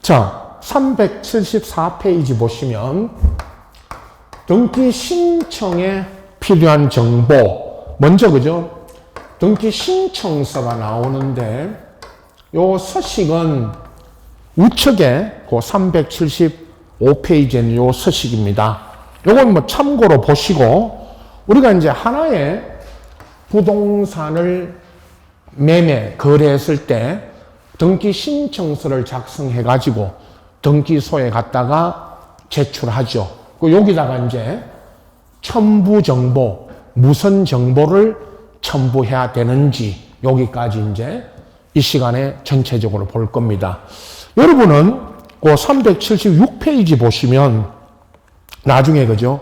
자, 374페이지 보시면 등기 신청에 필요한 정보, 먼저 그죠? 등기 신청서가 나오는데 요 서식은 우측에 그 375페이지에는 요 서식입니다. 요건 뭐 참고로 보시고, 우리가 이제 하나의 부동산을 거래했을 때 등기 신청서를 작성해 가지고 등기소에 갖다가 제출하죠. 여기다가 이제 첨부 정보, 무슨 정보를 첨부해야 되는지 여기까지 이제 이 시간에 전체적으로 볼 겁니다. 여러분은 그 376페이지 보시면 나중에 그죠?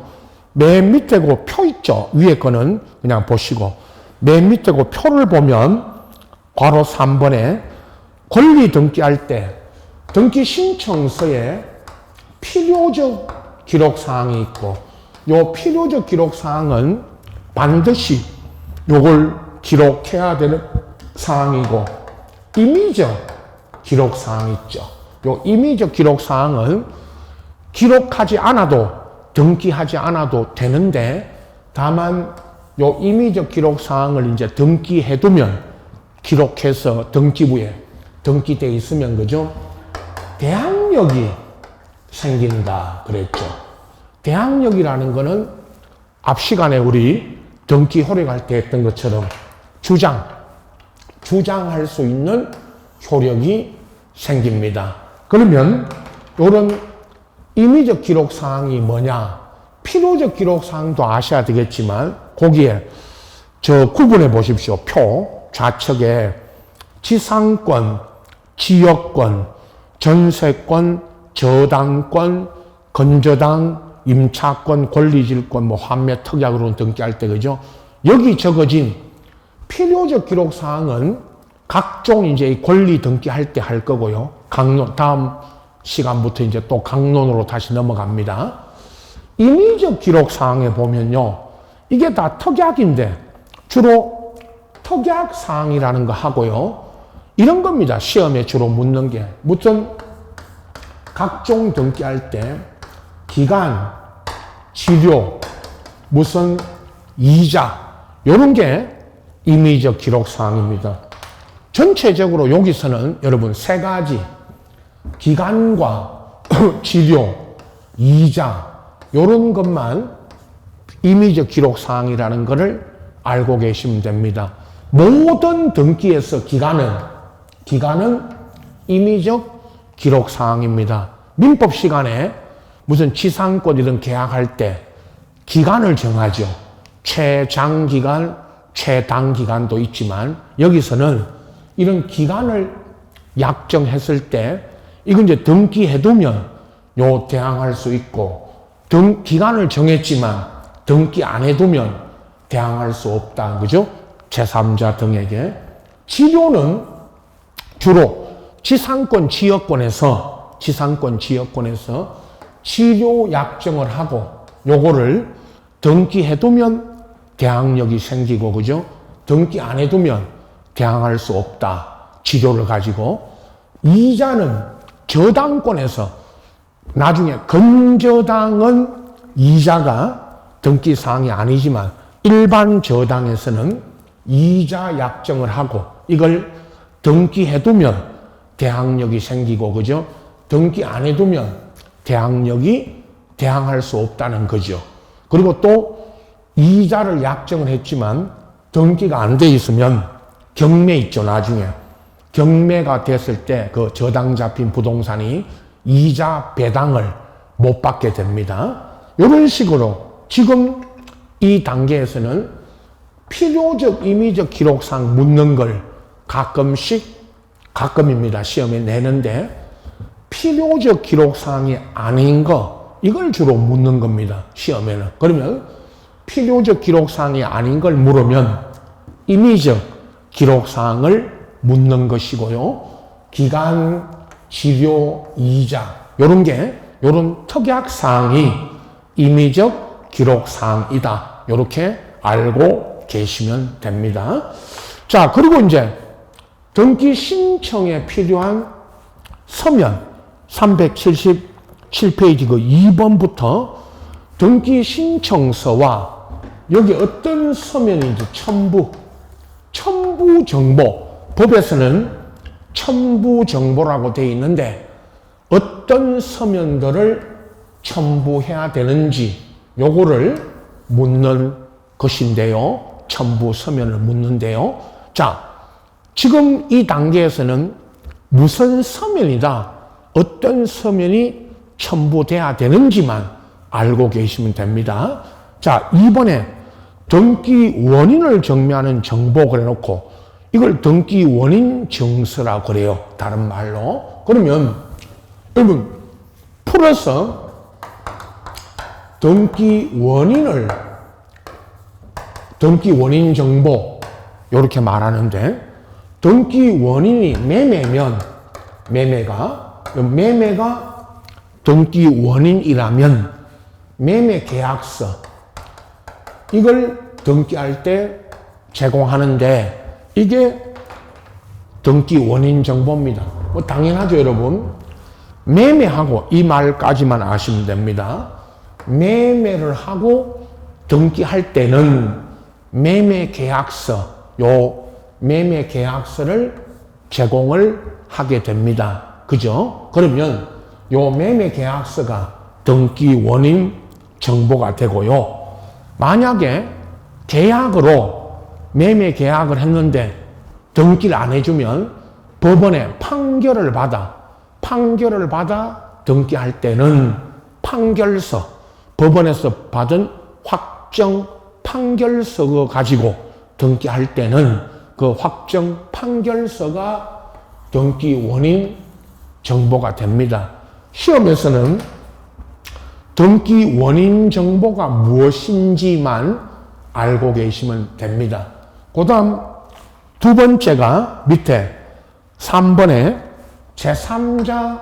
맨 밑에 그 표 있죠? 위에 거는 그냥 보시고 맨 밑에 그 표를 보면 괄호 3번에 권리 등기할 때 등기 신청서에 필요적 기록사항이 있고, 요 필요적 기록사항은 반드시 요걸 기록해야 되는 사항이고, 임의적 기록사항 있죠. 요 임의적 기록사항은 기록하지 않아도 등기하지 않아도 되는데, 다만 요 임의적 기록사항을 이제 등기해두면, 기록해서 등기부에 등기돼 있으면 그죠? 대항력이 생긴다 그랬죠. 대항력이라는 거는 앞 시간에 우리 등기 효력할 때 했던 것처럼 주장할 수 있는 효력이 생깁니다. 그러면 이런 임의적 기록사항이 뭐냐? 필요적 기록사항도 아셔야 되겠지만 거기에 저 구분해 보십시오. 표 좌측에 지상권, 지역권, 전세권, 저당권, 건저당, 임차권, 권리질권, 뭐 환매, 특약으로 등기할 때 그죠? 여기 적어진 필요적 기록 사항은 각종 이제 권리 등기할 때 할 거고요. 강론, 다음 시간부터 이제 또 강론으로 다시 넘어갑니다. 임의적 기록 사항에 보면요, 이게 다 특약인데 주로 특약 사항이라는 거 하고요. 이런 겁니다. 시험에 주로 묻는 게. 무슨 각종 등기할 때 기간, 치료, 무슨 이자, 이런 게 임의적 기록 사항입니다. 전체적으로 여기서는 여러분 세 가지, 기간과 치료, 이자, 이런 것만 임의적 기록 사항이라는 것을 알고 계시면 됩니다. 모든 등기에서 기간은 임의적 기록 사항입니다. 민법 시간에 무슨 지상권 이런 계약할 때 기간을 정하죠. 최장기간, 최단기간도 있지만 여기서는 이런 기간을 약정했을 때 이건 이제 등기해두면 요 대항할 수 있고, 기간을 정했지만 등기 안 해두면 대항할 수 없다. 그죠? 제3자 등에게. 치료는 주로 지상권 지역권에서 치료 약정을 하고 요거를 등기해두면 대항력이 생기고, 그죠? 등기 안 해두면 대항할 수 없다. 치료를 가지고. 이자는 저당권에서, 나중에 건저당은 이자가 등기사항이 아니지만 일반 저당에서는 이자 약정을 하고 이걸 등기해두면 대항력이 생기고, 그죠? 등기 안 해두면 대항할 수 없다는 거죠. 그리고 또 이자를 약정을 했지만 등기가 안 돼 있으면 경매 있죠. 나중에 경매가 됐을 때 그 저당 잡힌 부동산이 이자 배당을 못 받게 됩니다. 이런 식으로 지금 이 단계에서는 필요적 임의적 기록상 묻는 걸 가끔입니다. 시험에 내는데 필요적 기록사항이 아닌 거, 이걸 주로 묻는 겁니다. 시험에는. 그러면 필요적 기록사항이 아닌 걸 물으면 임의적 기록사항을 묻는 것이고요. 기간, 치료, 이자, 요런 특약사항이 임의적 기록사항이다. 요렇게 알고 계시면 됩니다. 자, 그리고 이제 등기 신청에 필요한 서면, 377페이지 그 2번부터 등기 신청서와 여기 어떤 서면인지 첨부 정보, 법에서는 첨부 정보라고 되어 있는데 어떤 서면들을 첨부해야 되는지 요거를 묻는 것인데요. 첨부 서면을 묻는데요. 자, 지금 이 단계에서는 무슨 서면이다, 어떤 서면이 첨부돼야 되는지만 알고 계시면 됩니다. 자, 이번에 등기 원인을 정리하는 정보 그래놓고 이걸 등기 원인 정서라고 그래요. 다른 말로. 그러면 여러분 풀어서 등기 원인 정보 이렇게 말하는데 등기 원인이 매매면 매매가 등기 원인이라면 매매 계약서 이걸 등기할 때 제공하는데 이게 등기 원인 정보입니다. 뭐 당연하죠, 여러분. 매매하고 이 말까지만 아시면 됩니다. 매매를 하고 등기할 때는 매매 계약서, 요 매매 계약서를 제공을 하게 됩니다. 그죠? 그러면 요 매매 계약서가 등기 원인 정보가 되고요. 만약에 계약으로 매매 계약을 했는데 등기를 안 해주면 법원에 판결을 받아 등기할 때는 판결서, 법원에서 받은 확정 판결서를 가지고 등기할 때는 그 확정 판결서가 등기 원인 정보가 됩니다. 시험에서는 등기 원인 정보가 무엇인지만 알고 계시면 됩니다. 그 다음 두 번째가 밑에 3번에 제3자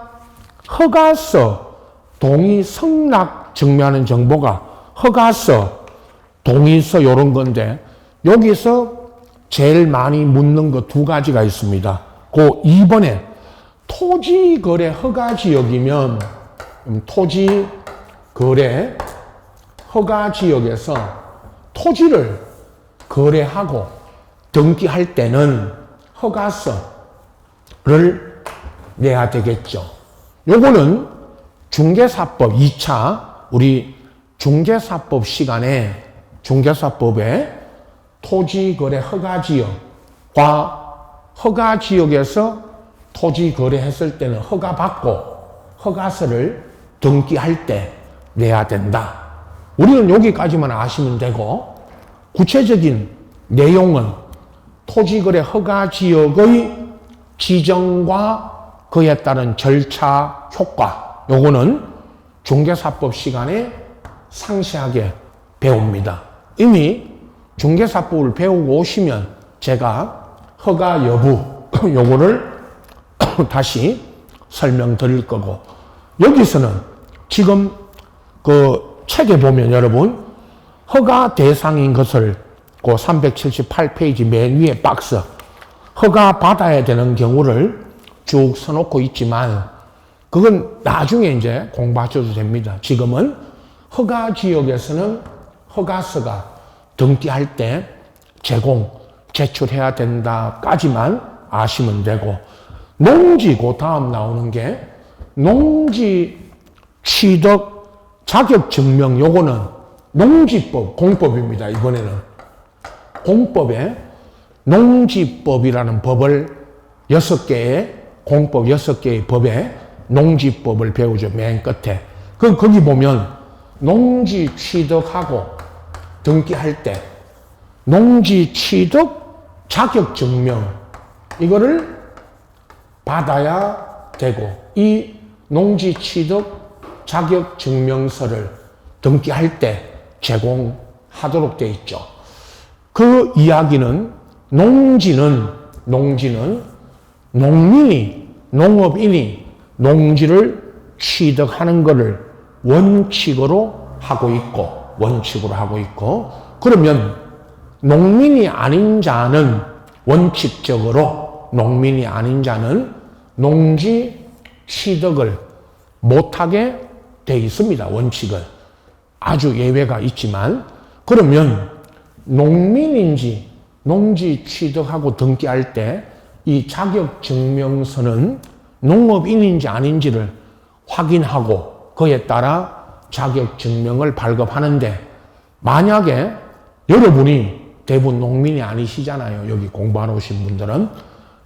허가서 동의 성락 증명하는 정보가 허가서, 동의서 이런 건데 여기서 제일 많이 묻는 거 두 가지가 있습니다. 그 2번에 토지거래 허가지역이면 토지거래 허가지역에서 토지를 거래하고 등기할 때는 허가서를 내야 되겠죠. 요거는 중개사법 2차 우리 중개사법 시간에 중개사법에 토지거래 허가지역과 허가지역에서 토지거래했을 때는 허가받고 허가서를 등기할 때 내야 된다. 우리는 여기까지만 아시면 되고 구체적인 내용은 토지거래 허가지역의 지정과 그에 따른 절차 효과 요거는 중개사법 시간에 상세하게 배웁니다. 이미 중개사법을 배우고 오시면 제가 허가 여부 요거를 다시 설명드릴 거고 여기서는 지금 그 책에 보면 여러분 허가 대상인 것을 그 378페이지 맨 위에 박스 허가 받아야 되는 경우를 쭉 써놓고 있지만 그건 나중에 이제 공부하셔도 됩니다. 지금은 허가 지역에서는 허가서가 등기할 때 제출해야 된다까지만 아시면 되고 농지 그 다음 나오는 게 농지 취득 자격 증명 요거는 농지법 공법입니다. 이번에는 공법에 농지법이라는 법을 6개의 공법 6개의 법에 농지법을 배우죠. 맨 끝에. 거기 보면 농지 취득하고 등기할 때 농지 취득 자격 증명 이거를 받아야 되고 이 농지 취득 자격 증명서를 등기할 때 제공하도록 되어 있죠. 그 이야기는 농지는 농민이 농업인이 농지를 취득하는 것을 원칙으로 하고 있고 그러면 농민이 아닌 자는 원칙적으로 농민이 아닌 자는 농지 취득을 못하게 돼 있습니다. 원칙은. 아주 예외가 있지만 그러면 농민인지 농지 취득하고 등기할 때 이 자격증명서는 농업인인지 아닌지를 확인하고 그에 따라 자격증명을 발급하는데 만약에 여러분이 대부분 농민이 아니시잖아요. 여기 공부하러 오신 분들은.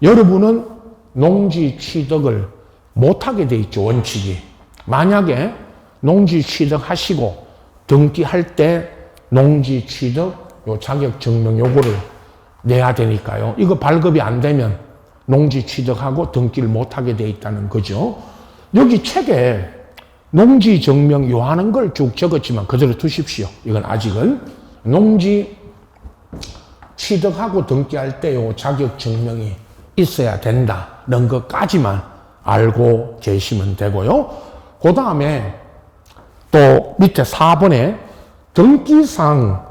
여러분은 농지 취득을 못하게 돼 있죠. 원칙이. 만약에 농지 취득하시고 등기할 때 농지 취득 요 자격증명 요거를 내야 되니까요. 이거 발급이 안 되면 농지 취득하고 등기를 못하게 돼 있다는 거죠. 여기 책에 농지 증명 요 하는 걸 쭉 적었지만 그대로 두십시오. 이건 아직은 농지 취득하고 등기할 때 요 자격증명이 있어야 된다는 것까지만 알고 계시면 되고요. 그 다음에 또 밑에 4번에 등기상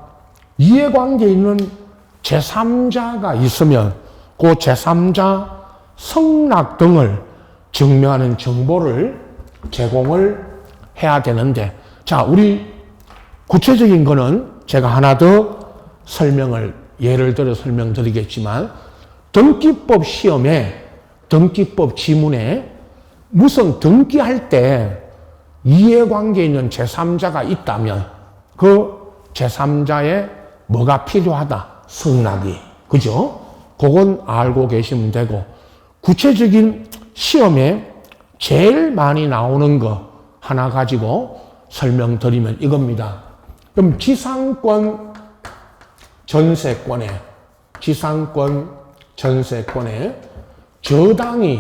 이해관계 있는 제3자가 있으면 그 제3자 성낙 등을 증명하는 정보를 제공을 해야 되는데 자, 우리 구체적인 거는 제가 하나 더 예를 들어 설명드리겠지만 등기법 시험에 등기법 지문에 무슨 등기할 때 이해관계 있는 제3자가 있다면 그 제3자의 뭐가 필요하다? 성낙이. 그죠? 그건 알고 계시면 되고 구체적인 시험에 제일 많이 나오는 거 하나 가지고 설명드리면 이겁니다. 그럼 지상권 전세권에 저당이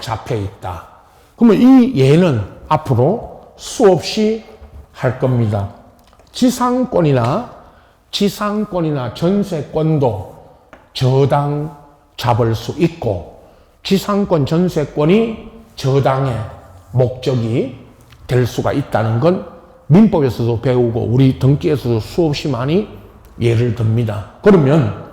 잡혀 있다. 그러면 이 예는 앞으로 수없이 할 겁니다. 지상권이나 전세권도 저당 잡을 수 있고 지상권 전세권이 저당의 목적이 될 수가 있다는 건 민법에서도 배우고 우리 등기에서도 수없이 많이 예를 듭니다. 그러면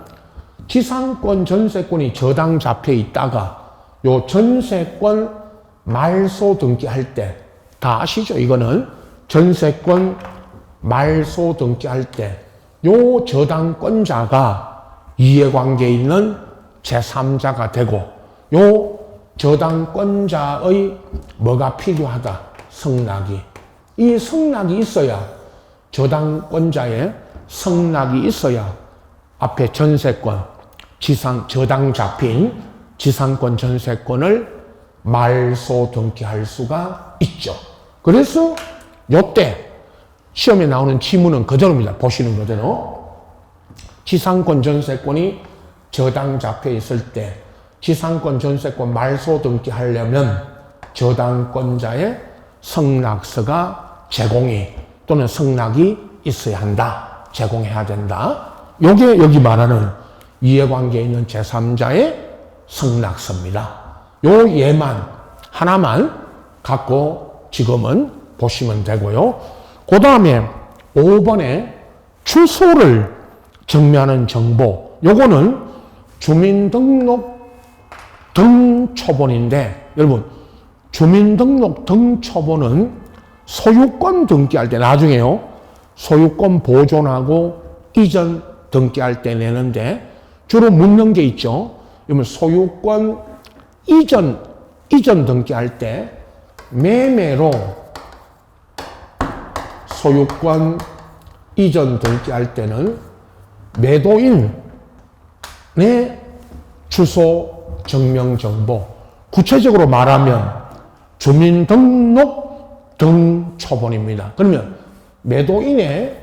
지상권 전세권이 저당 잡혀 있다가 요 전세권 말소 등기할 때 다 아시죠? 이거는 전세권 말소 등기할 때 요 저당권자가 이해관계에 있는 제3자가 되고 요 저당권자의 뭐가 필요하다? 성낙이. 이 성낙이 있어야 저당권자의 성낙이 있어야 앞에 전세권, 저당 잡힌 지상권 전세권을 말소 등기할 수가 있죠. 그래서 요때 시험에 나오는 지문은 그대로입니다. 보시는 그대로. 지상권 전세권이 저당 잡혀 있을 때 지상권 전세권 말소 등기하려면 저당권자의 성낙서가 제공이 또는 성낙이 있어야 한다. 제공해야 된다. 요게 여기 말하는 이해관계에 있는 제3자의 성낙서입니다. 요 예만 하나만 갖고 지금은 보시면 되고요. 그 다음에 5번에 주소를 증명하는 정보. 요거는 주민등록 등초본인데 여러분 주민등록 등초본은 소유권 등기할 때 나중에요. 소유권 보존하고 이전 등기할 때 내는데 주로 묻는 게 있죠. 그러면 소유권 이전 등기할 때 매매로 소유권 이전 등기할 때는 매도인의 주소 증명 정보, 구체적으로 말하면 주민등록 등초본입니다. 그러면 매도인의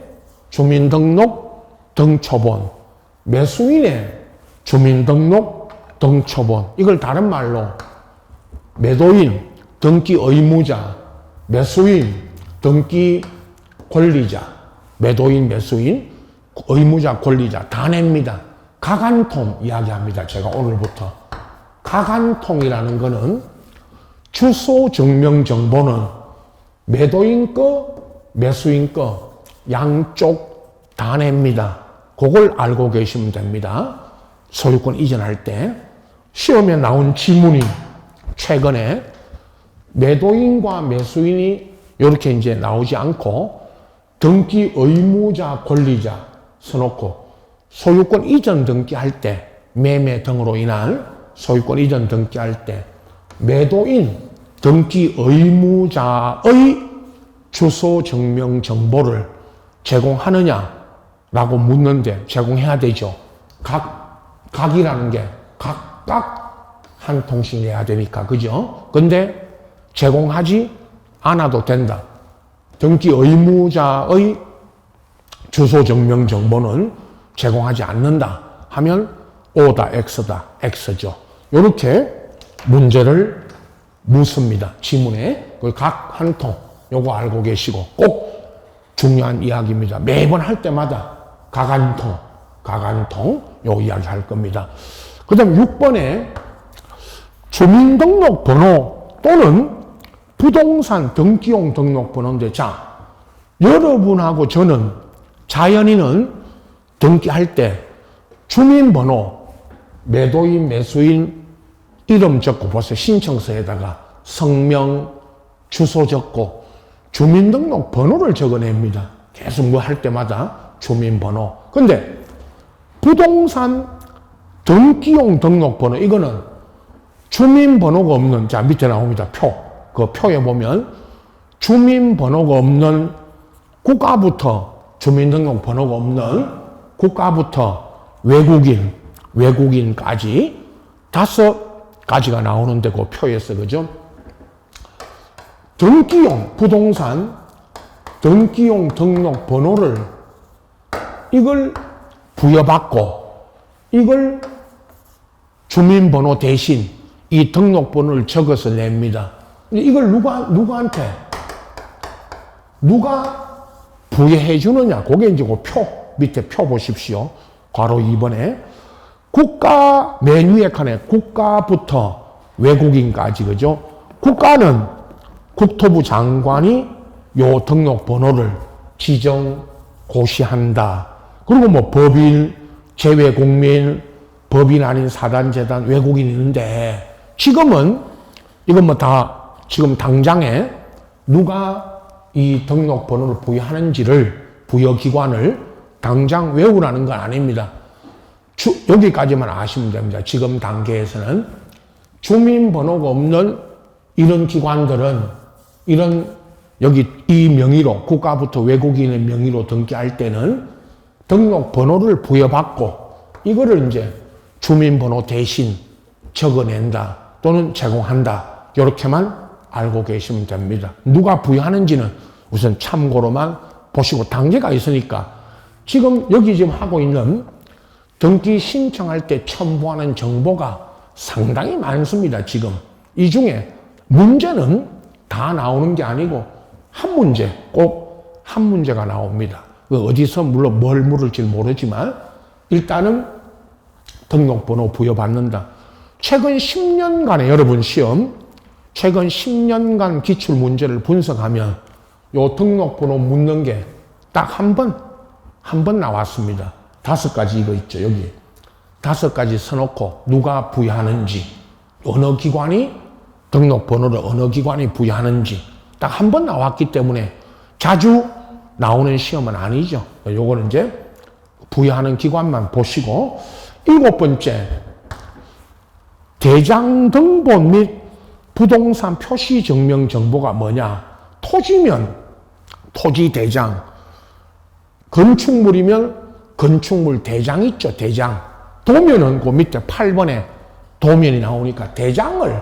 주민등록 등초본, 매수인의 주민등록 등초본, 이걸 다른 말로 매도인, 등기 의무자, 매수인, 등기 권리자, 매도인, 매수인, 의무자, 권리자 다 냅니다. 가간통 이야기합니다. 제가 오늘부터. 가간통이라는 거는 주소 증명 정보는 매도인 거, 매수인 거 양쪽 다 냅니다. 그걸 알고 계시면 됩니다. 소유권 이전할 때 시험에 나온 지문이 최근에 매도인과 매수인이 이렇게 이제 나오지 않고 등기 의무자, 권리자 써놓고 소유권 이전 등기할 때 매매 등으로 인한 소유권 이전 등기할 때 매도인 등기 의무자의 주소 증명 정보를 제공하느냐라고 묻는데 제공해야 되죠. 각이라는 게 각각 한 통씩 내야 되니까, 그죠? 근데 제공하지 않아도 된다. 등기 의무자의 주소 증명 정보는 제공하지 않는다 하면 O다, X다, X죠. 이렇게 문제를 묻습니다. 지문에. 각 한 통, 요거 알고 계시고 꼭 중요한 이야기입니다. 매번 할 때마다 각 한 통, 요 이야기 할 겁니다. 그 다음 6번에 주민등록번호 또는 부동산 등기용 등록번호인데, 자, 여러분하고 저는, 자연인은 등기할 때 주민번호, 매도인, 매수인 이름 적고 보세요. 신청서에다가 성명, 주소 적고 주민등록번호를 적어냅니다. 계속 뭐 할 때마다 주민번호. 근데 부동산 등기용 등록번호, 이거는 주민번호가 없는, 자, 밑에 나옵니다. 그 표에 보면 주민번호가 없는 국가부터, 주민등록번호가 없는 국가부터 외국인까지 5가지가 나오는데 그 표에서, 그죠? 등기용, 부동산 등기용 등록번호를 이걸 부여받고 이걸 주민번호 대신 이 등록번호를 적어서 냅니다. 이걸 누가 부여해 주느냐? 그게 이제 그 밑에 표 보십시오. 괄호 2번에 국가 메뉴에 칸에 국가부터 외국인까지, 그죠? 국가는 국토부 장관이 요 등록번호를 고시한다. 그리고 뭐 법인, 재외국민, 법인 아닌 사단재단, 외국인이 있는데 지금은 이건 뭐 다 지금 당장에 누가 이 등록번호를 부여하는지를, 부여기관을 당장 외우라는 건 아닙니다. 여기까지만 아시면 됩니다. 지금 단계에서는 주민번호가 없는 이런 기관들은 여기 이 명의로, 국가부터 외국인의 명의로 등기할 때는 등록번호를 부여받고 이거를 이제 주민번호 대신 적어낸다 또는 제공한다. 이렇게만 알고 계시면 됩니다. 누가 부여하는지는 우선 참고로만 보시고, 단계가 있으니까 지금 여기 지금 하고 있는 등기 신청할 때 첨부하는 정보가 상당히 많습니다. 지금 이 중에 문제는 다 나오는 게 아니고 꼭 한 문제가 나옵니다. 어디서 물론 뭘 물을지 모르지만 일단은 등록번호 부여받는다. 최근 10년간의 여러분 시험, 최근 10년간 기출문제를 분석하면 요 등록번호 묻는 게 딱 한 번 나왔습니다. 5가지 이거 있죠, 여기. 5가지 써놓고 누가 부여하는지, 어느 기관이 등록번호를 어느 기관이 부여하는지 딱 한 번 나왔기 때문에 자주 나오는 시험은 아니죠. 요거는 이제 부여하는 기관만 보시고, 7번째, 대장 등본 및 부동산 표시 증명 정보가 뭐냐? 토지면 토지 대장, 건축물이면 건축물 대장 있죠, 대장. 도면은 그 밑에 8번에 도면이 나오니까 대장을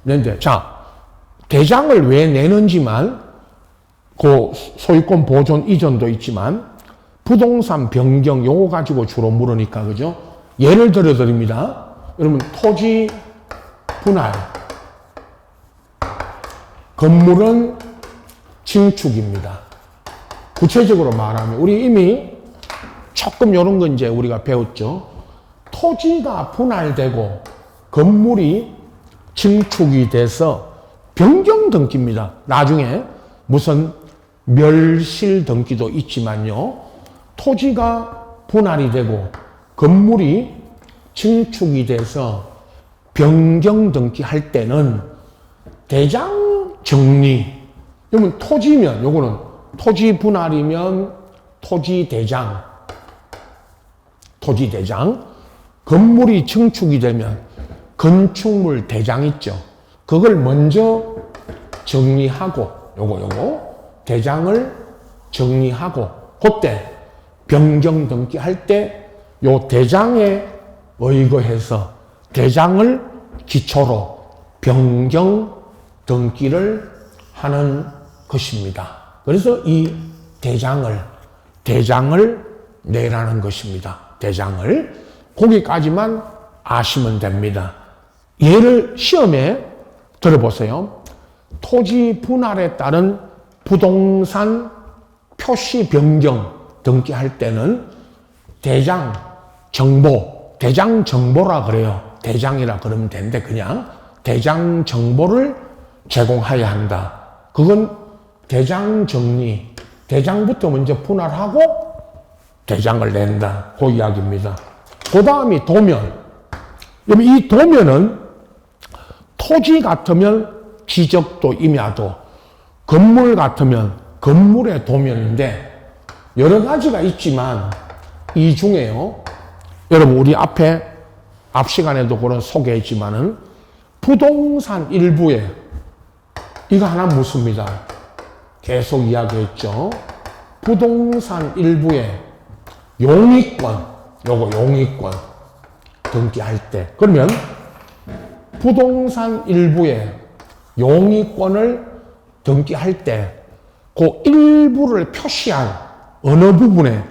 내는데, 자, 대장을 왜 내는지만, 그 소유권 보존 이전도 있지만 부동산 변경 요거 가지고 주로 물으니까, 그죠? 예를 들어 드립니다. 여러분, 토지 분할, 건물은 증축입니다. 구체적으로 말하면 우리 이미 조금 이런 거 이제 우리가 배웠죠. 토지가 분할되고 건물이 증축이 돼서 변경 등기입니다. 나중에 무슨 멸실 등기도 있지만요. 토지가 분할이 되고 건물이 증축이 돼서 변경 등기할 때는 대장 정리. 그러면 토지면, 요거는 토지 분할이면 토지대장. 토지대장. 건물이 증축이 되면 건축물 대장 있죠. 그걸 먼저 정리하고, 요거, 대장을 정리하고, 그때 변경 등기할 때 요 대장에 의거해서 대장을 기초로 변경 등기를 하는 것입니다. 그래서 이 대장을 내라는 것입니다. 대장을. 거기까지만 아시면 됩니다. 예를 시험에 들어보세요. 토지 분할에 따른 부동산 표시 변경 등기할 때는 대장 정보라 그래요. 대장이라 그러면 되는데 그냥 대장 정보를 제공해야 한다. 그건 대장 정리, 대장부터 먼저 분할하고 대장을 낸다. 그 이야기입니다. 그 다음이 도면. 이 도면은 토지 같으면 지적도 임야도, 건물 같으면 건물의 도면인데 여러 가지가 있지만 이 중에요. 여러분 우리 앞 시간에도 그런 소개했지만은 부동산 일부에 이거 하나 묻습니다. 계속 이야기했죠. 부동산 일부에 용의권, 용의권 등기할 때 그러면 부동산 일부에 용의권을 등기할 때 그 일부를 표시한 어느 부분에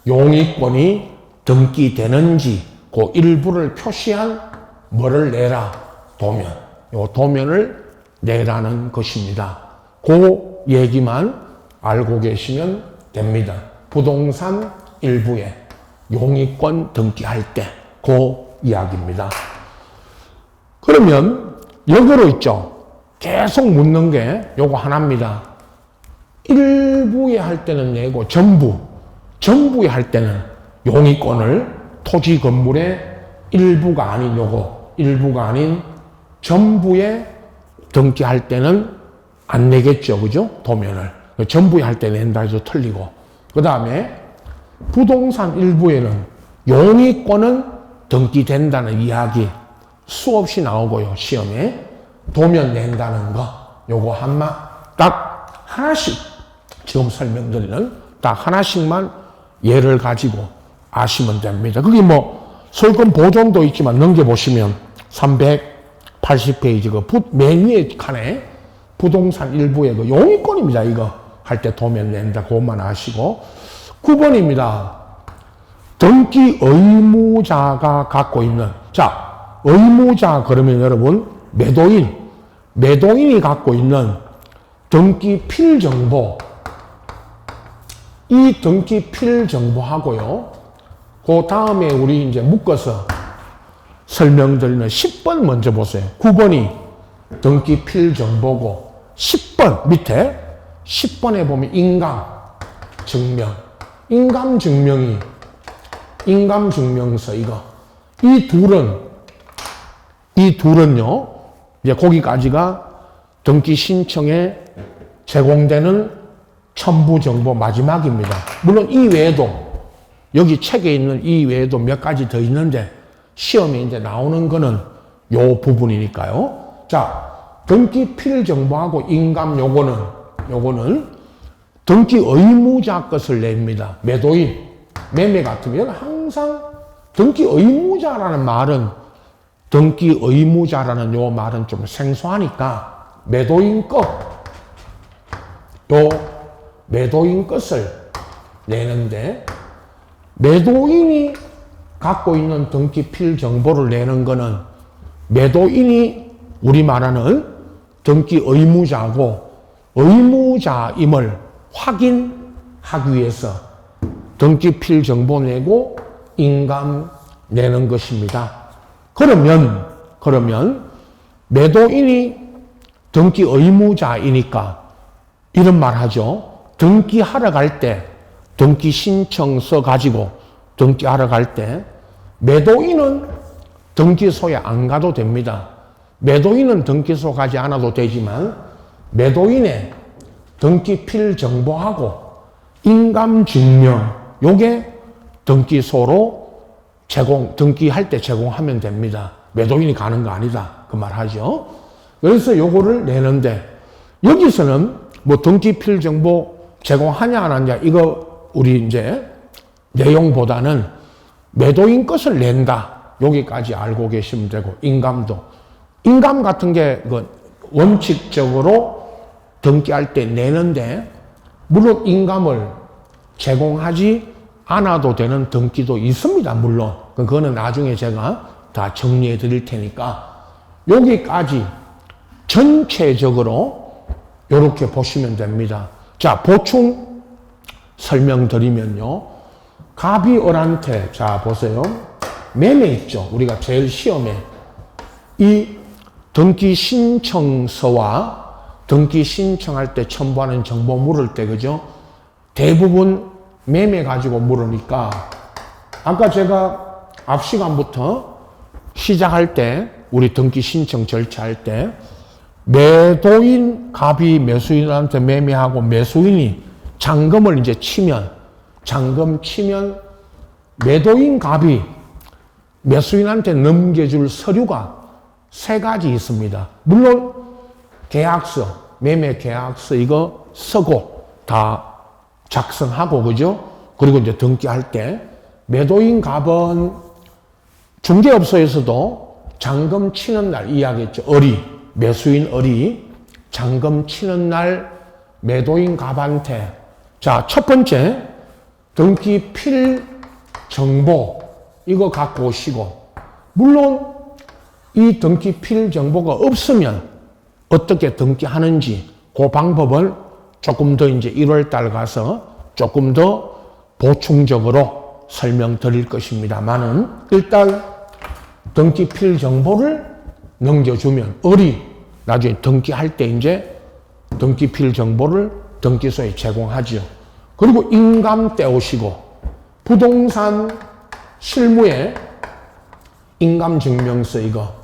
용의권이 등기되는지 그 일부를 표시한 뭐를 내라? 도면. 요 도면을 내라는 것입니다. 그 얘기만 알고 계시면 됩니다. 부동산 일부에 용의권 등기할 때 그 이야기입니다. 그러면 역으로 있죠. 계속 묻는 게 요거 하나입니다. 일부에 할 때는 내고 전부에 할 때는 용의권을 토지 건물의 일부가 아닌 일부가 아닌 전부에 등기할 때는 안 내겠죠. 그죠? 도면을. 전부에 할 때 낸다 해서 틀리고. 그 다음에 부동산 일부에는 용의권은 등기된다는 이야기 수없이 나오고요. 시험에. 도면 낸다는 거. 요거 딱 하나씩 지금 설명드리는 딱 하나씩만 예를 가지고 아시면 됩니다. 그게 설금 보존도 있지만 넘겨보시면 380페이지 맨 위에 칸에 부동산 일부의 용의권입니다. 이거 할 때 도면 낸다. 그것만 아시고 9번입니다. 등기 의무자가 갖고 있는 의무자 그러면 여러분 매도인이 갖고 있는 등기 필정보 이 등기 필정보하고요. 그 다음에 우리 이제 묶어서 설명드리는 10번 먼저 보세요. 9번이 등기 필정보고 10번 밑에 10번에 보면 인감증명서 이거 이 둘은요 이제 거기까지가 등기 신청에 제공되는 첨부 정보 마지막입니다. 물론 이 외에도 여기 책에 있는 이 외에도 몇 가지 더 있는데 시험에 이제 나오는 거는 요 부분이니까요. 등기 필정보하고 인감 요거는 등기 의무자 것을 냅니다. 매매 같으면 항상 등기 의무자라는 요 말은 좀 생소하니까 매도인 것을 내는데 매도인이 갖고 있는 등기 필정보를 내는 거는 매도인이 우리 말하는 등기 의무자고 의무자임을 확인하기 위해서 등기 필정보 내고 인감 내는 것입니다. 그러면 매도인이 등기 의무자이니까 이런 말 하죠. 등기하러 갈 때 등기 신청서 가지고 등기하러 갈 때 매도인은 등기소에 안 가도 됩니다. 매도인은 등기소 가지 않아도 되지만 매도인의 등기필 정보하고 인감증명 요게 등기소로 등기할 때 제공하면 됩니다. 매도인이 가는 거 아니다. 그 말 하죠. 그래서 요거를 내는데 여기서는 뭐 등기필 정보 제공하냐 안 하냐 이거 우리 이제 내용보다는 매도인 것을 낸다. 여기까지 알고 계시면 되고 인감도. 인감 같은 게 원칙적으로 등기할 때 내는데 물론 인감을 제공하지 않아도 되는 등기도 있습니다. 물론. 그거는 나중에 제가 다 정리해 드릴 테니까 여기까지 전체적으로 이렇게 보시면 됩니다. 자, 보충 설명드리면요. 갑이 을한테 자 보세요. 매매 있죠. 우리가 제일 시험에 이 등기 신청서와 등기 신청할 때 첨부하는 정보 물을 때 그죠? 대부분 매매 가지고 물으니까 아까 제가 앞 시간부터 시작할 때 우리 등기 신청 절차할 때 매도인 갑이 매수인한테 매매하고 매수인이 잔금을 이제 치면 잔금 치면 매도인 갑이 매수인한테 넘겨줄 서류가 3가지 있습니다. 물론 계약서, 매매 계약서 이거 쓰고 다 작성하고 그죠? 그리고 이제 등기할 때 매도인 갑은 중개업소에서도 잔금 치는 날 이야기했죠. 매수인 을이 잔금 치는 날 매도인 갑한테 자, 첫 번째 등기필 정보 이거 갖고 오시고 물론 이 등기필 정보가 없으면 어떻게 등기하는지 그 방법을 조금 더 이제 1월달 가서 조금 더 보충적으로 설명드릴 것입니다만은 일단 등기필 정보를 넘겨주면 을이 나중에 등기할 때 이제 등기필 정보를 등기소에 제공하죠. 그리고 인감 떼오시고 부동산 실무에 인감증명서 이거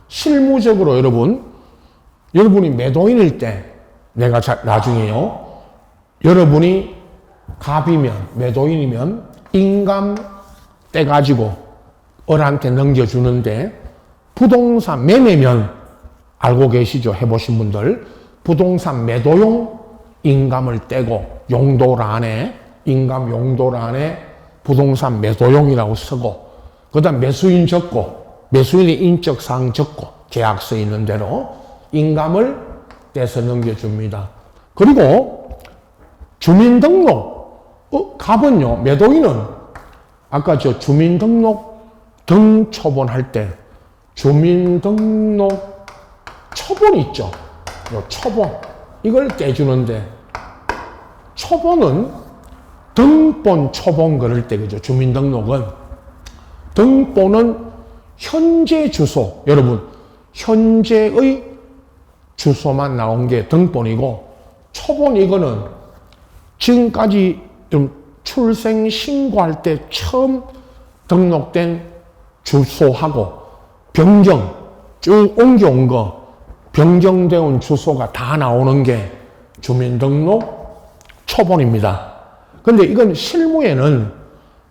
실무적으로 여러분이 매도인일 때 내가 나중에요 여러분이 갑이면 매도인이면 인감 떼가지고 을한테 넘겨주는데 부동산 매매면 알고 계시죠? 해보신 분들 부동산 매도용 인감을 떼고 용도란에 인감 용도란에 부동산 매도용이라고 쓰고 그 다음 매수인 적고 매수인의 인적사항 적고 계약서 있는 대로 인감을 떼서 넘겨줍니다. 그리고 주민등록 갑은요 매도인은 아까 저 주민등록 등 초본할 때 주민등록 초본 있죠. 요 초본 이걸 떼주는데 초본은 등본 초본 그럴 때 그죠. 주민등록은 등본은 현재 주소 여러분 현재의 주소만 나온 게 등본이고 초본 이거는 지금까지 출생 신고할 때 처음 등록된 주소하고 변경 쭉 옮겨온 거 변경되어 주소가 다 나오는 게 주민등록 초본입니다. 근데 이건 실무에는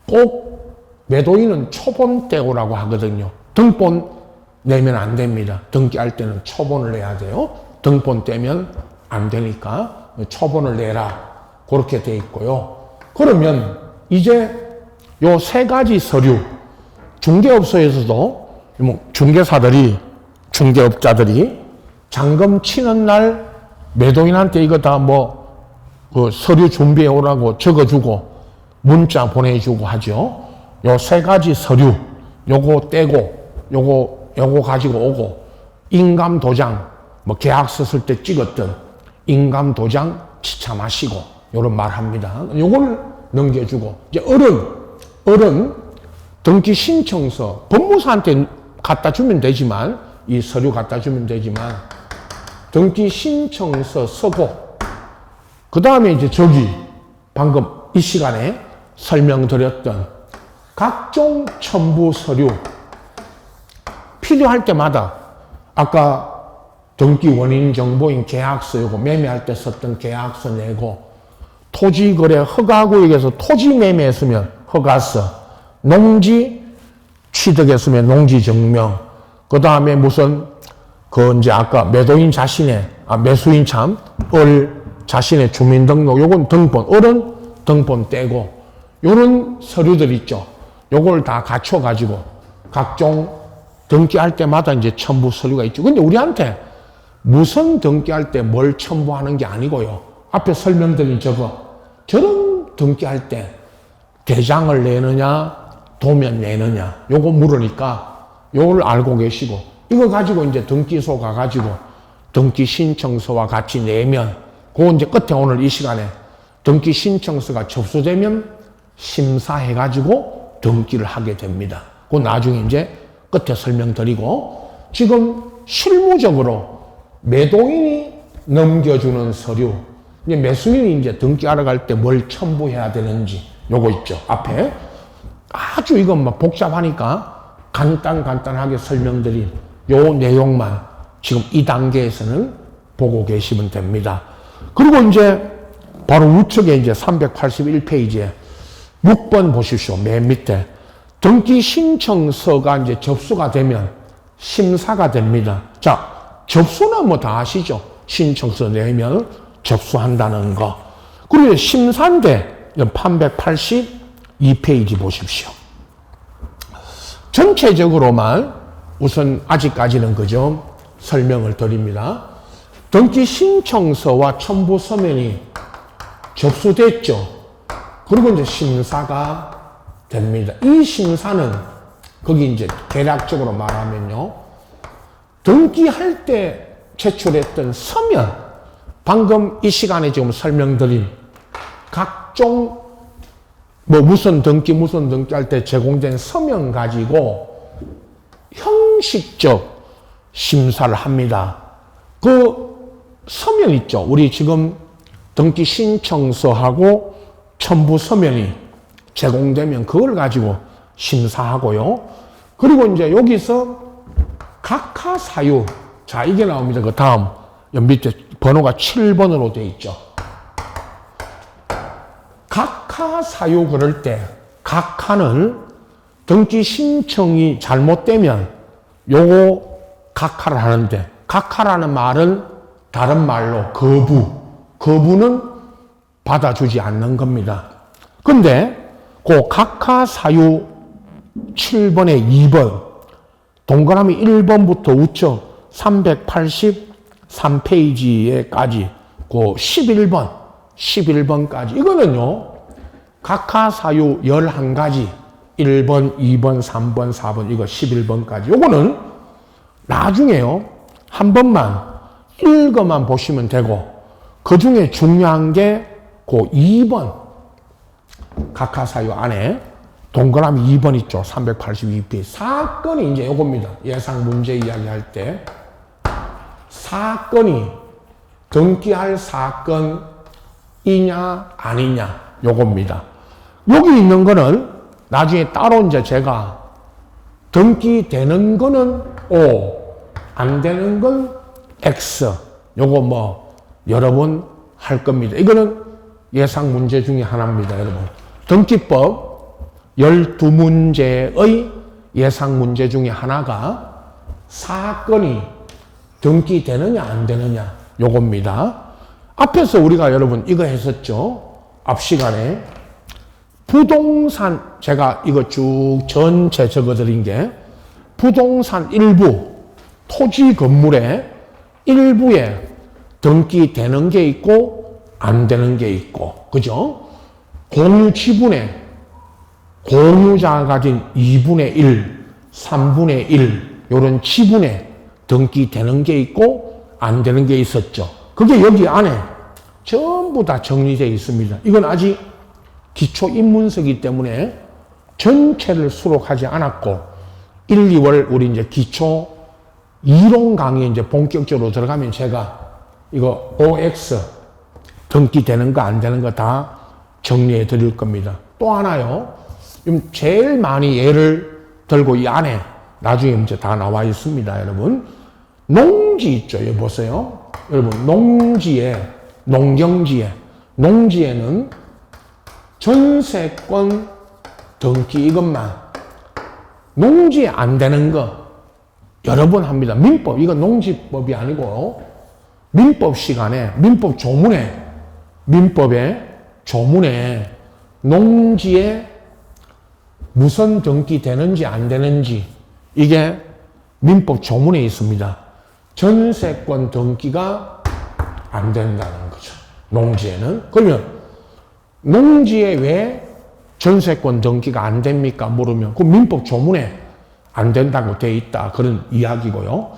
꼭 매도인은 초본 떼오라고 하거든요. 등본 내면 안 됩니다. 등기할 때는 초본을 내야 돼요. 등본 떼면 안 되니까 초본을 내라. 그렇게 돼 있고요. 그러면 이제 요 3가지 서류 중개업소에서도 중개사들이 중개업자들이 잔금 치는 날 매도인한테 이거 다 서류 준비해 오라고 적어주고 문자 보내주고 하죠. 요 3가지 서류 요거 떼고 요거 가지고 오고 인감 도장 계약서 쓸 때 찍었던 인감 도장 지참하시고 요런 말 합니다. 요걸 넘겨주고 이제 을은 등기 신청서 법무사한테 갖다 주면 되지만 이 서류 갖다 주면 되지만 등기 신청서 쓰고 그 다음에 이제 방금 이 시간에 설명드렸던 각종 첨부 서류 필요할 때마다 아까 등기 원인 정보인 계약서 요거 매매할 때 썼던 계약서 내고 토지거래 허가구역에서 토지 매매했으면 허가서, 농지 취득했으면 농지증명, 그 다음에 무슨 이제 아까 매도인 자신의 매수인 자신의 주민등록 요건 등본 어른 등본 떼고 요런 서류들 있죠. 요걸 다 갖춰 가지고 각종 등기할 때마다 이제 첨부 서류가 있죠. 근데 우리한테 무슨 등기할 때 뭘 첨부하는 게 아니고요. 앞에 설명드린 저런 등기할 때 대장을 내느냐, 도면 내느냐, 요거 물으니까 요걸 알고 계시고, 이거 가지고 이제 등기소 가가지고 등기 신청서와 같이 내면, 그거 이제 끝에 오늘 이 시간에 등기 신청서가 접수되면 심사해가지고 등기를 하게 됩니다. 그 나중에 이제 끝에 설명드리고, 지금 실무적으로 매도인이 넘겨주는 서류, 이제 매수인이 이제 등기하러 갈 때 뭘 첨부해야 되는지 요거 있죠. 앞에 아주 이건 막 복잡하니까 간단하게 설명드린 요 내용만 지금 이 단계에서는 보고 계시면 됩니다. 그리고 이제 바로 우측에 이제 381페이지에 6번 보십시오. 맨 밑에 등기 신청서가 이제 접수가 되면 심사가 됩니다. 자, 접수는 뭐 다 아시죠? 신청서 내면 접수한다는 거. 그리고 심사인데 382페이지 보십시오. 전체적으로만 우선 아직까지는 그죠? 설명을 드립니다. 등기 신청서와 첨부 서면이 접수됐죠. 그리고 이제 심사가 됩니다. 이 심사는 거기 이제 대략적으로 말하면요, 등기할 때 제출했던 서면, 방금 이 시간에 지금 설명드린 각종 무슨 등기 할 때 제공된 서면 가지고 형식적 심사를 합니다. 그 서면 있죠. 우리 지금 등기 신청서하고 첨부 서면이 제공되면 그걸 가지고 심사하고요. 그리고 이제 여기서 각하사유, 자 이게 나옵니다. 그 다음 밑에 번호가 7번으로 되어 있죠. 각하사유 그럴 때 각하는 등기 신청이 잘못되면 요거 각하를 하는데, 각하라는 말은 다른 말로 거부는 받아주지 않는 겁니다. 근데 그 각하사유 7번에 2번 동그라미 1번부터 우측 383페이지에까지 그 11번까지 이거는요, 각하사유 11가지 1번, 2번, 3번, 4번 이거 11번까지 요거는 나중에요 한 번만 읽어만 보시면 되고, 그 중에 중요한 게 그 2번 각하사유 안에 동그라미 2번 있죠. 382페이지. 사건이 이제 요겁니다. 예상 문제 이야기할 때 사건이 등기할 사건이냐 아니냐 요겁니다. 여기 있는 거는 나중에 따로 이제 제가 등기되는 거는 O, 안 되는 건 X, 요거 뭐 여러 번 할 겁니다. 이거는 예상 문제 중에 하나입니다, 여러분. 등기법 12문제의 예상 문제 중에 하나가 사건이 등기되느냐 안 되느냐 요겁니다. 앞에서 우리가 여러분 이거 했었죠. 앞 시간에 부동산, 제가 이거 쭉 전체 적어드린 게 부동산 일부 토지 건물의 일부에 등기되는 게 있고 안 되는 게 있고, 그죠? 공유 지분에 공유자가 가진 2분의 1, 3분의 1 이런 지분에 등기되는 게 있고 안 되는 게 있었죠. 그게 여기 안에 전부 다 정리되어 있습니다. 이건 아직 기초 입문서이기 때문에 전체를 수록하지 않았고 1, 2월 우리 이제 기초 이론 강의에 이제 본격적으로 들어가면 제가 이거 OX 등기되는 거 안 되는 거 다 정리해 드릴 겁니다. 또 하나요. 제일 많이 예를 들고 이 안에 나중에 이제 다 나와 있습니다, 여러분. 농지 있죠. 여기 보세요. 여러분, 농지에는 전세권 등기 이것만. 농지에 안 되는 거 여러 번 합니다. 민법, 이건 농지법이 아니고 민법 시간에, 민법 조문에, 민법의 조문에 농지에 무슨 등기 되는지 안 되는지 이게 민법 조문에 있습니다. 전세권 등기가 안 된다는 거죠. 농지에는. 그러면 농지에 왜 전세권 등기가 안 됩니까? 물으면 그 민법 조문에 안 된다고 돼 있다. 그런 이야기고요.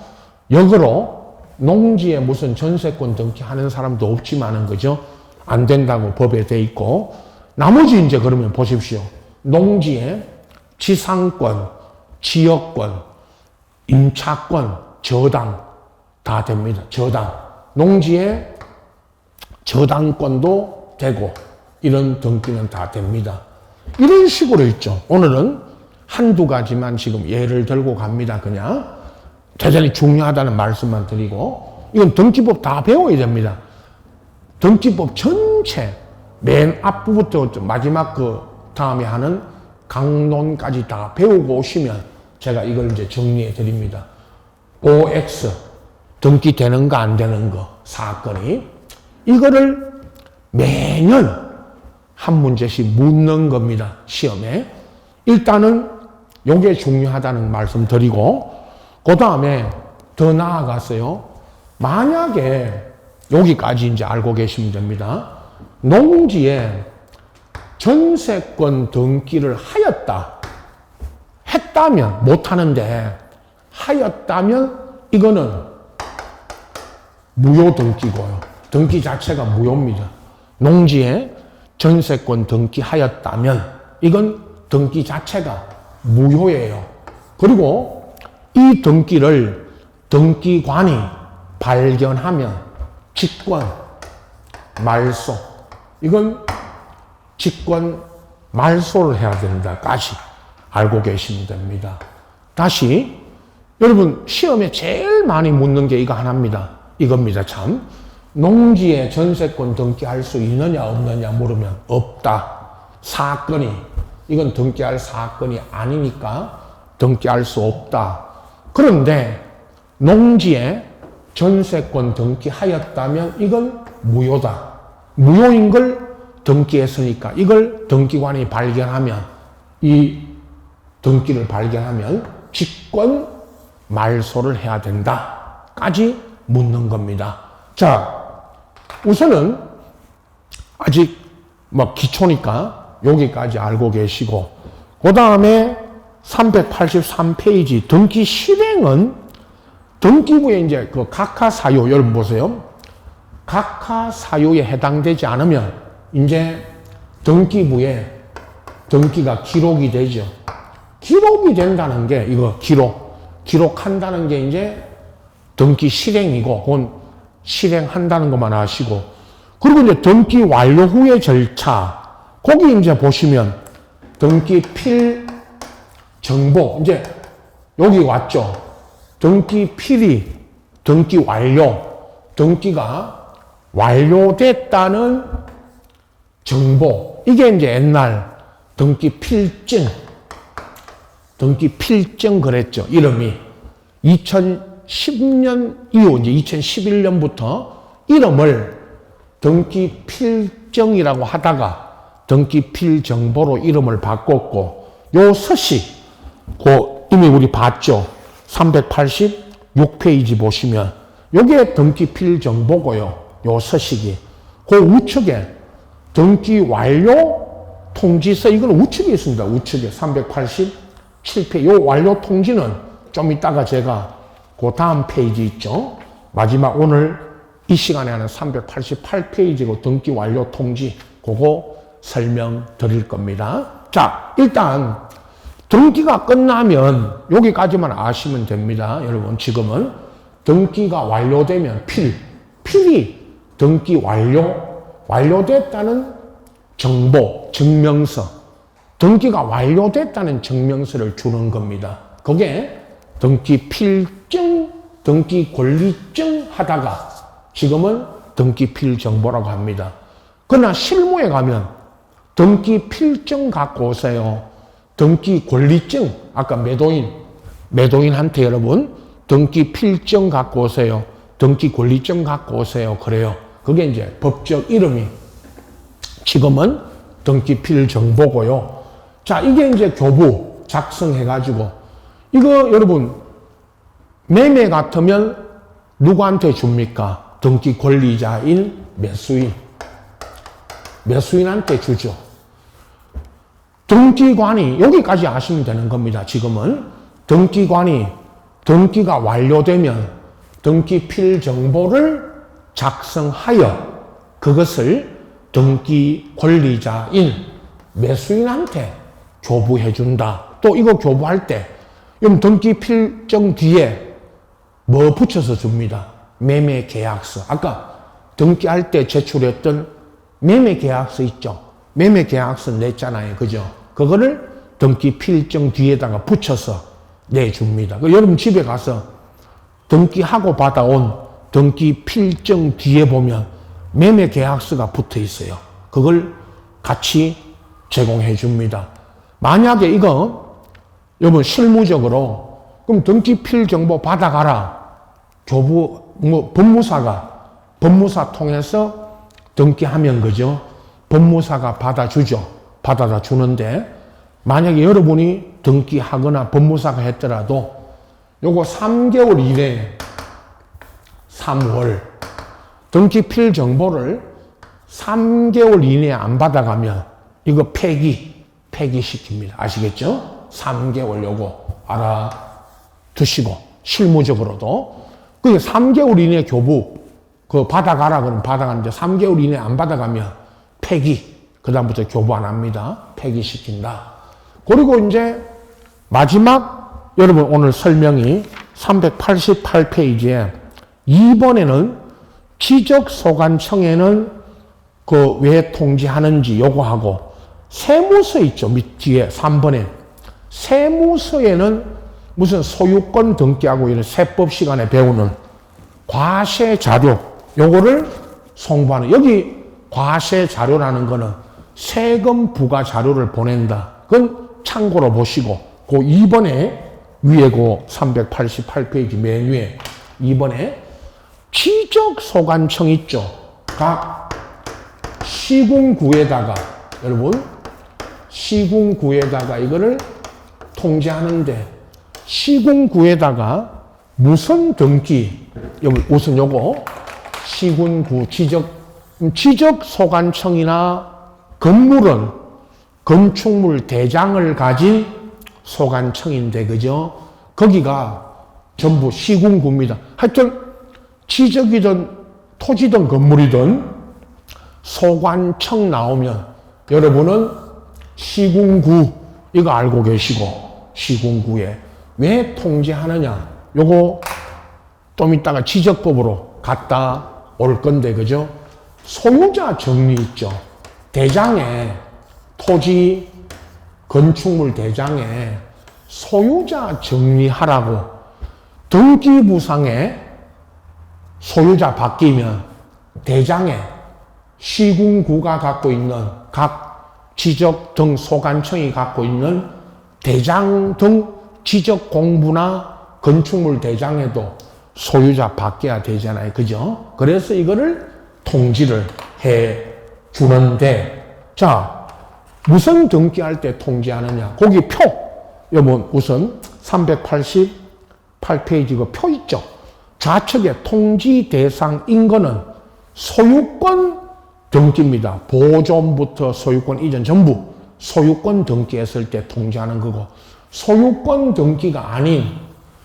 역으로 농지에 무슨 전세권 등기하는 사람도 없지만은 그죠? 안 된다고 법에 돼 있고 나머지 이제 그러면 보십시오. 농지에 지상권, 지역권, 임차권, 저당 다 됩니다. 저당. 농지에 저당권도 되고 이런 등기는 다 됩니다. 이런 식으로 있죠. 오늘은 한두 가지만 지금 예를 들고 갑니다. 그냥 대단히 중요하다는 말씀만 드리고 이건 등기법 다 배워야 됩니다. 등기법 전체 맨 앞부부터 마지막 그 다음에 하는 강론까지 다 배우고 오시면 제가 이걸 이제 정리해 드립니다. OX 등기되는가 안 되는 거 사건이 이거를 매년 한 문제씩 묻는 겁니다. 시험에. 일단은 요게 중요하다는 말씀 드리고 그 다음에 더 나아가서요. 만약에 여기까지 이제 알고 계시면 됩니다. 농지에 전세권 등기를 했다면 못하는데 하였다면 이거는 무효 등기고요. 등기 자체가 무효입니다. 농지에 전세권 등기하였다면 이건 등기 자체가 무효예요. 그리고 이 등기를 등기관이 발견하면 직권, 말소 이건 직권, 말소를 해야 된다까지 알고 계시면 됩니다. 다시 여러분 시험에 제일 많이 묻는 게 이거 하나입니다. 이겁니다. 참. 농지에 전세권 등기할 수 있느냐 없느냐 물으면 없다. 사건이 이건 등기할 사건이 아니니까 등기할 수 없다. 그런데 농지에 전세권 등기하였다면 이건 무효다. 무효인 걸 등기했으니까 이걸 등기관이 발견하면 이 등기를 발견하면 직권 말소를 해야 된다까지 묻는 겁니다. 자, 우선은 아직 뭐 기초니까 여기까지 알고 계시고 그 다음에 383페이지 등기 실행은 등기부에 이제 그 각하사유 여러분 보세요. 각하사유에 해당되지 않으면 이제 등기부에 등기가 기록이 되죠. 기록이 된다는 게 이거 기록한다는 게 이제 등기 실행이고 그건 실행한다는 것만 아시고 그리고 이제 등기 완료 후의 절차 거기 이제 보시면 등기 필 정보 이제 여기 왔죠. 등기 필이 등기 완료 등기가 완료됐다는 정보 이게 이제 옛날 등기 필증 그랬죠. 이름이 2010년 이후 이제 2011년부터 이름을 등기 필정이라고 하다가 등기 필정보로 이름을 바꿨고 요 서식 이미 우리 봤죠. 386페이지 보시면 요게 등기 필정보고요. 요 서식이 그 우측에 등기 완료 통지서 이건 우측에 있습니다. 우측에 387페이지 요 완료 통지는 좀 이따가 제가 그 다음 페이지 있죠. 마지막 오늘 이 시간에 하는 388페이지로 등기 완료 통지 그거 설명드릴 겁니다. 자, 일단 등기가 끝나면 여기까지만 아시면 됩니다. 여러분 지금은 등기가 완료되면 필이 등기 완료됐다는 정보, 증명서 등기가 완료됐다는 증명서를 주는 겁니다. 그게 등기 필증 등기 권리증 하다가 지금은 등기 필정보라고 합니다. 그러나 실무에 가면 등기 필증 갖고 오세요. 등기 권리증, 아까 매도인한테 여러분 등기 필증 갖고 오세요. 등기 권리증 갖고 오세요. 그래요. 그게 이제 법적 이름이 지금은 등기 필정보고요. 자, 이게 이제 교부 작성해가지고 이거 여러분 매매 같으면 누구한테 줍니까? 등기 권리자인 매수인한테 주죠. 등기관이 여기까지 아시면 되는 겁니다. 지금은 등기관이 등기가 완료되면 등기 필정보를 작성하여 그것을 등기 권리자인 매수인한테 교부해준다. 또 이거 교부할 때 등기 필정 뒤에 뭐 붙여서 줍니다. 매매계약서. 아까 등기할 때 제출했던 매매계약서 있죠. 매매계약서 냈잖아요. 그죠? 그거를 등기 필정 뒤에다가 붙여서 내줍니다. 여러분 집에 가서 등기하고 받아온 등기 필정 뒤에 보면 매매계약서가 붙어 있어요. 그걸 같이 제공해 줍니다. 만약에 이거 여러분 실무적으로 그럼 등기 필정보 받아가라. 법무사 통해서 등기하면 그죠? 법무사가 받아주죠. 받아다 주는데 만약에 여러분이 등기하거나 법무사가 했더라도 요거 3개월 이내에 3월 등기 필정보를 3개월 이내에 안 받아가면 이거 폐기시킵니다. 아시겠죠? 3개월 요거 알아두시고 실무적으로도 그게 3개월 이내에 교부 그거 받아가라 그러면 받아가는데 3개월 이내에 안 받아가면 폐기 그 다음부터 교부 안 합니다. 폐기시킨다. 그리고 이제 마지막 여러분 오늘 설명이 388페이지에 2번에는 지적소관청에는 그 왜 통지하는지 요거하고 세무서 있죠. 밑 뒤에 3번에 세무서에는 무슨 소유권 등기하고 이런 세법 시간에 배우는 과세 자료 요거를 송부하는 여기 과세 자료라는 거는 세금 부과 자료를 보낸다. 그건 참고로 보시고 그 2번에 위에 그 388페이지 맨 위에 2번에 지적소관청 있죠. 각 시군구에다가 여러분 시군구에다가 이거를 통지하는데 시군구에다가 무슨 등기 우선 요거 시군구 지적소관청이나 건물은 건축물 대장을 가진 소관청인데 그죠? 거기가 전부 시군구입니다. 하여튼 지적이든 토지든 건물이든 소관청 나오면 여러분은 시군구 이거 알고 계시고 시군구에 왜 통지하느냐 요거 좀 이따가 지적법으로 갔다 올 건데 그죠? 소유자 정리 있죠. 대장에 토지 건축물 대장에 소유자 정리하라고 등기부상에 소유자 바뀌면 대장에 시군구가 갖고 있는 각 지적 등 소관청이 갖고 있는 대장 등 지적 공부나 건축물 대장에도 소유자 바뀌어야 되잖아요. 그죠? 그래서 이거를 통지를 해 주는데 자 무슨 등기할 때 통지하느냐 거기 표 여러분 우선 388페이지 그 표 있죠. 좌측에 통지 대상인 거는 소유권 등기입니다. 보존부터 소유권 이전 전부 소유권 등기했을 때 통지하는 거고 소유권 등기가 아닌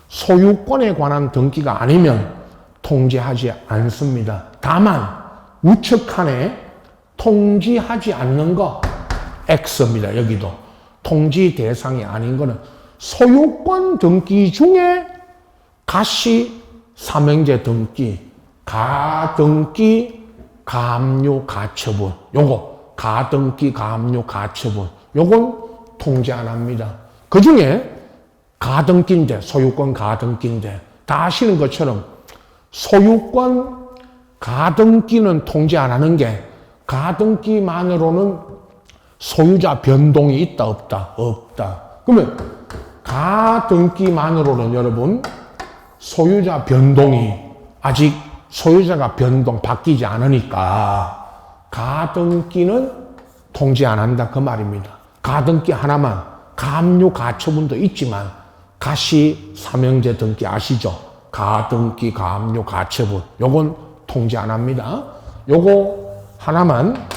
소유권에 관한 등기가 아니면 통지하지 않습니다. 다만 우측칸에 통지하지 않는 거 X입니다. 여기도 통지 대상이 아닌 거는 소유권 등기 중에 가시 삼형제 등기, 가등기, 가압류, 가처분 요거 가등기, 가압류, 가처분 요건 통지 안 합니다. 그 중에 가등기인데 소유권 가등기인데 다 아시는 것처럼 소유권 가등기는 통지 안 하는 게 가등기만으로는 소유자 변동이 있다 없다? 없다. 그러면 가등기만으로는 여러분 소유자 변동이 아직 소유자가 변동 바뀌지 않으니까 가등기는 통지 안 한다 그 말입니다. 가등기 하나만 가압류 가처분도 있지만 가시 삼형제 등기 아시죠? 가등기 가압류 가처분 요건 통지 안 합니다. 요거 하나만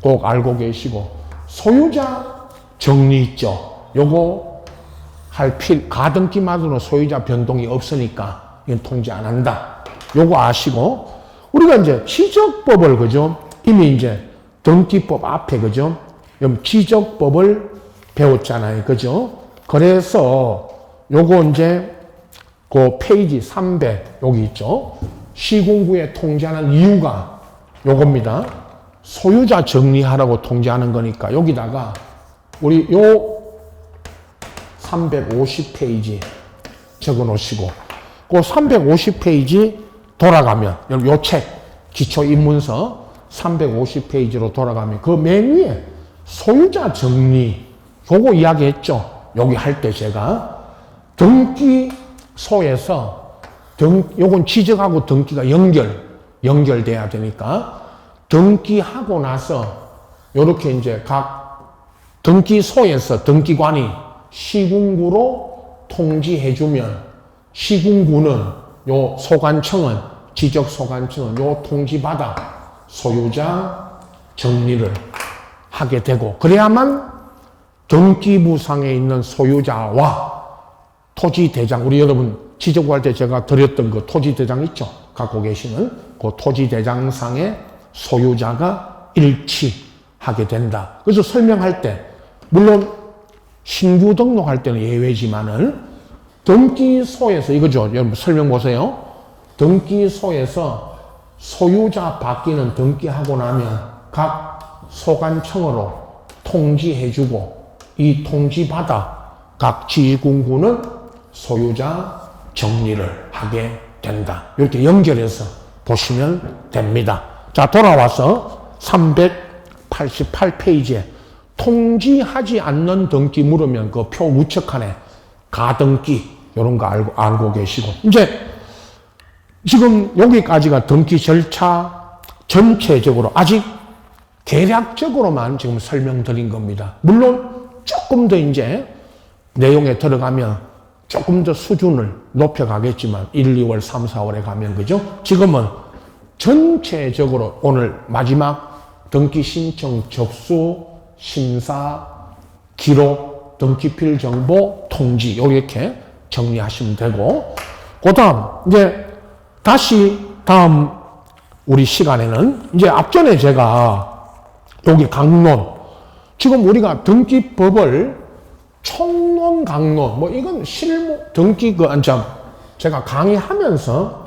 꼭 알고 계시고 소유자 정리 있죠? 요거 가등기만으로는 소유자 변동이 없으니까 이건 통지 안 한다. 요거 아시고 우리가 이제 지적법을 그죠? 이미 이제 등기법 앞에 그죠? 지적법을 배웠잖아요. 그죠? 그래서 요거 이제 그 페이지 300 여기 있죠? 시군구에 통지하는 이유가 요겁니다. 소유자 정리하라고 통지하는 거니까 여기다가 우리 요 350페이지 적어 놓으시고 그 350페이지 돌아가면 요 책 기초입문서 350페이지로 돌아가면 그 맨 위에 소유자 정리 요거 이야기했죠. 여기 할 때 제가 등기소에서 요건 지적하고 등기가 연결돼야 되니까 등기하고 나서 요렇게 이제 각 등기소에서 등기관이 시군구로 통지해주면 시군구는 요 소관청은 지적소관청은 요 통지받아 소유자 정리를 하게 되고 그래야만 등기부상에 있는 소유자와 토지대장 우리 여러분 지적할 때 제가 드렸던 그 토지대장 있죠? 갖고 계시는 그 토지대장상의 소유자가 일치하게 된다. 그래서 설명할 때 물론 신규 등록할 때는 예외지만은 등기소에서 이거죠. 여러분 설명 보세요. 등기소에서 소유자 바뀌는 등기하고 나면 각 소관청으로 통지해주고 이 통지받아 각 지군구는 소유자 정리를 하게 된다. 이렇게 연결해서 보시면 됩니다. 자, 돌아와서 388페이지에 통지하지 않는 등기 물으면 그 표 우측칸에 가등기 이런 거 알고 계시고 이제 지금 여기까지가 등기 절차 전체적으로 아직 대략적으로만 지금 설명드린 겁니다. 물론 조금 더 이제 내용에 들어가면 조금 더 수준을 높여가겠지만 1, 2월, 3, 4월에 가면 그죠? 지금은 전체적으로 오늘 마지막 등기 신청 접수 심사 기록 등기필 정보 통지 이렇게 정리하시면 되고 그 다음 이제 다시 다음 우리 시간에는 이제 앞전에 제가 여기 강론 지금 우리가 등기법을 총론 강론 뭐 이건 실무 등기 그 제가 강의하면서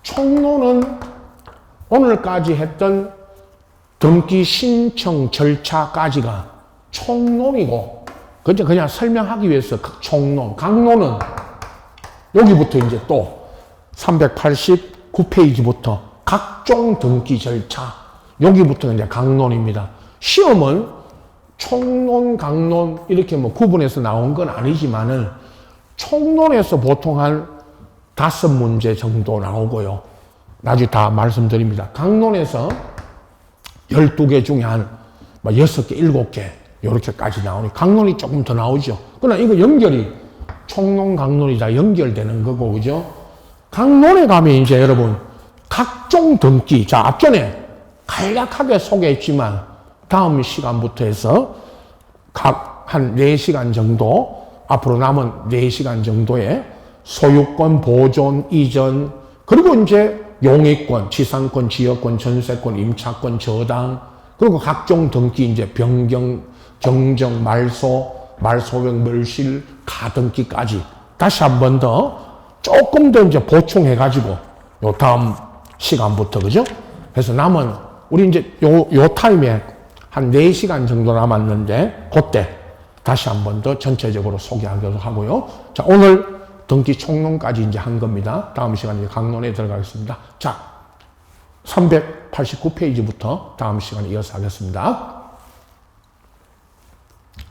총론은 오늘까지 했던 등기 신청 절차까지가 총론이고 그냥 설명하기 위해서 총론 강론은 여기부터 이제 또 389페이지부터 각종 등기 절차 여기부터 이제 강론입니다. 시험은 총론, 강론 이렇게 뭐 구분해서 나온 건 아니지만은 총론에서 보통 한 5문제 정도 나오고요. 나중에 다 말씀드립니다. 강론에서 12개 중에 한 6개, 7개 이렇게까지 나오니 강론이 조금 더 나오죠. 그러나 이거 연결이 총론, 강론이 다 연결되는 거고 그죠? 강론에 가면 이제 여러분 각종 등기 자 앞전에 간략하게 소개했지만 다음 시간부터 해서 각 한 4시간 정도 앞으로 남은 4시간 정도의 소유권, 보존, 이전 그리고 이제 용익권, 지상권, 지역권, 전세권, 임차권, 저당 그리고 각종 등기 이제 변경, 정정, 말소, 말소명, 멸실, 가등기까지 다시 한 번 더 조금 더 이제 보충해가지고 요 다음 시간부터 그죠? 그래서 남은 우리 이제 요 타임에 한 4시간 정도 남았는데 그때 다시 한 번 더 전체적으로 소개하도록 하고요. 자, 오늘 등기 총론까지 이제 한 겁니다. 다음 시간에 강론에 들어가겠습니다. 자, 389페이지부터 다음 시간에 이어서 하겠습니다.